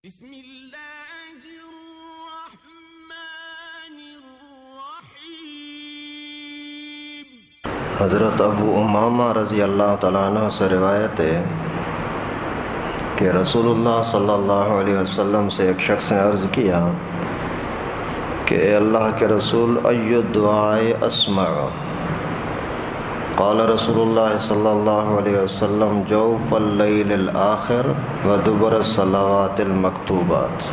بسم اللہ الرحمن الرحیم۔ حضرت ابو امامہ رضی اللہ تعالیٰ عنہ سے روایت ہے کہ رسول اللہ صلی اللہ علیہ وسلم سے ایک شخص نے عرض کیا کہ اے اللہ کے رسول ای الدعاء اسمع؟ قال رسول اللہ صلی اللہ علیہ وسلم جوف اللیل الآخر و دبر الصلوات المکتوبات،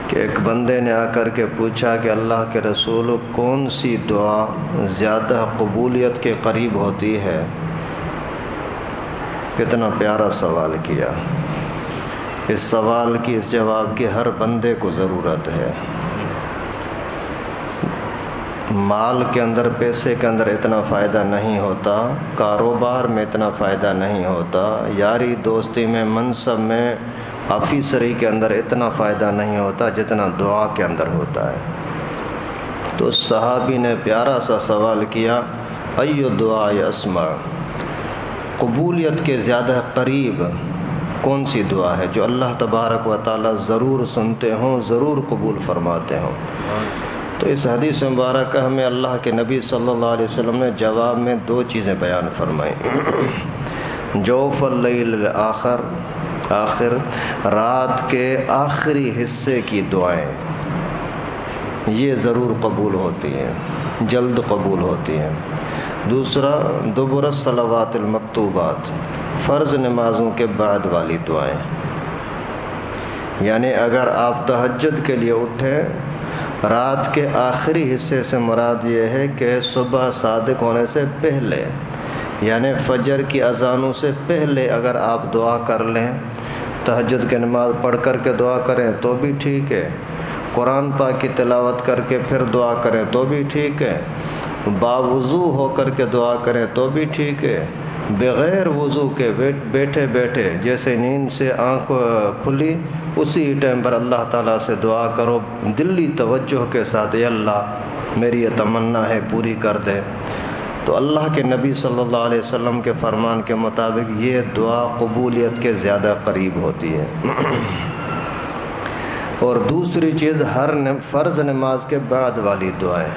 کہ ایک بندے نے آ کر کے پوچھا کہ اللہ کے رسول کون سی دعا زیادہ قبولیت کے قریب ہوتی ہے؟ کتنا پیارا سوال کیا۔ اس سوال کی، اس جواب کی ہر بندے کو ضرورت ہے۔ مال کے اندر، پیسے کے اندر اتنا فائدہ نہیں ہوتا، کاروبار میں اتنا فائدہ نہیں ہوتا، یاری دوستی میں، منصب میں، آفیسری کے اندر اتنا فائدہ نہیں ہوتا جتنا دعا کے اندر ہوتا ہے۔ تو صحابی نے پیارا سا سوال کیا، ای الدعاء اسمع؟ قبولیت کے زیادہ قریب کون سی دعا ہے جو اللہ تبارک و تعالی ضرور سنتے ہوں، ضرور قبول فرماتے ہوں؟ تو اس حدیث مبارکہ میں اللہ کے نبی صلی اللہ علیہ وسلم نے جواب میں دو چیزیں بیان فرمائیں۔ جوف اللیل الآخر، آخر رات کے آخری حصے کی دعائیں یہ ضرور قبول ہوتی ہیں، جلد قبول ہوتی ہیں۔ دوسرا دبر الصلوات المکتوبات، فرض نمازوں کے بعد والی دعائیں، یعنی اگر آپ تہجد کے لیے اٹھیں، رات کے آخری حصے سے مراد یہ ہے کہ صبح صادق ہونے سے پہلے، یعنی فجر کی اذانوں سے پہلے اگر آپ دعا کر لیں، تہجد کی نماز پڑھ کر کے دعا کریں تو بھی ٹھیک ہے، قرآن پاک کی تلاوت کر کے پھر دعا کریں تو بھی ٹھیک ہے، باوضو ہو کر کے دعا کریں تو بھی ٹھیک ہے، بغیر وضو کے بیٹھے بیٹھے جیسے نیند سے آنکھ کھلی اسی ٹائم پر اللہ تعالیٰ سے دعا کرو، دلی توجہ کے ساتھ، اے اللہ میری یہ تمنا ہے پوری کر دے۔ تو اللہ کے نبی صلی اللہ علیہ وسلم کے فرمان کے مطابق یہ دعا قبولیت کے زیادہ قریب ہوتی ہے۔ اور دوسری چیز ہر فرض نماز کے بعد والی دعائیں۔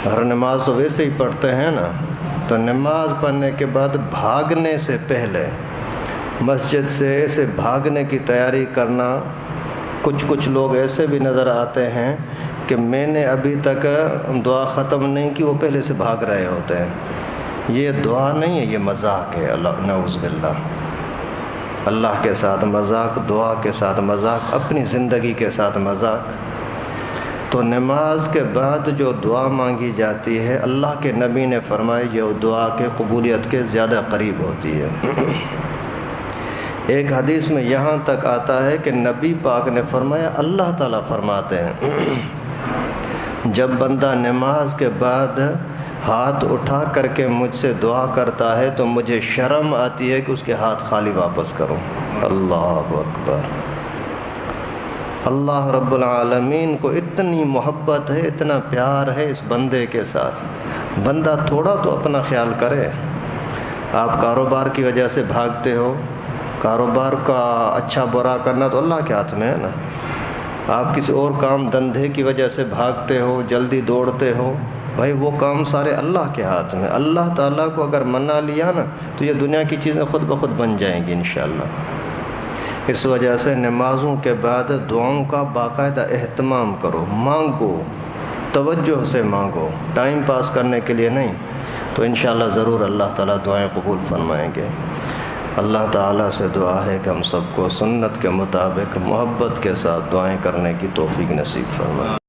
ہر نماز تو ویسے ہی پڑھتے ہیں نا، تو نماز پڑھنے کے بعد بھاگنے سے پہلے مسجد سے ایسے بھاگنے کی تیاری کرنا، کچھ لوگ ایسے بھی نظر آتے ہیں کہ میں نے ابھی تک دعا ختم نہیں کی، وہ پہلے سے بھاگ رہے ہوتے ہیں۔ یہ دعا نہیں ہے، یہ مذاق ہے، نعوذ باللہ۔ اللہ کے ساتھ مذاق، دعا کے ساتھ مذاق، اپنی زندگی کے ساتھ مذاق۔ تو نماز کے بعد جو دعا مانگی جاتی ہے، اللہ کے نبی نے فرمایا یہ دعا کے قبولیت کے زیادہ قریب ہوتی ہے۔ ایک حدیث میں یہاں تک آتا ہے کہ نبی پاک نے فرمایا، اللہ تعالیٰ فرماتے ہیں جب بندہ نماز کے بعد ہاتھ اٹھا کر کے مجھ سے دعا کرتا ہے تو مجھے شرم آتی ہے کہ اس کے ہاتھ خالی واپس کروں۔ اللہ اکبر۔ اللہ رب العالمین کو اتنی محبت ہے، اتنا پیار ہے اس بندے کے ساتھ، بندہ تھوڑا تو اپنا خیال کرے۔ آپ کاروبار کی وجہ سے بھاگتے ہو، کاروبار کا اچھا برا کرنا تو اللہ کے ہاتھ میں ہے نا۔ آپ کسی اور کام دھندے کی وجہ سے بھاگتے ہو، جلدی دوڑتے ہو، بھائی وہ کام سارے اللہ کے ہاتھ میں۔ اللہ تعالیٰ کو اگر منا لیا نا تو یہ دنیا کی چیزیں خود بخود بن جائیں گی انشاءاللہ۔ اس وجہ سے نمازوں کے بعد دعاؤں کا باقاعدہ اہتمام کرو، مانگو، توجہ سے مانگو، ٹائم پاس کرنے کے لیے نہیں، تو انشاءاللہ ضرور اللہ تعالیٰ دعائیں قبول فرمائیں گے۔ اللہ تعالیٰ سے دعا ہے کہ ہم سب کو سنت کے مطابق محبت کے ساتھ دعائیں کرنے کی توفیق نصیب فرمائے۔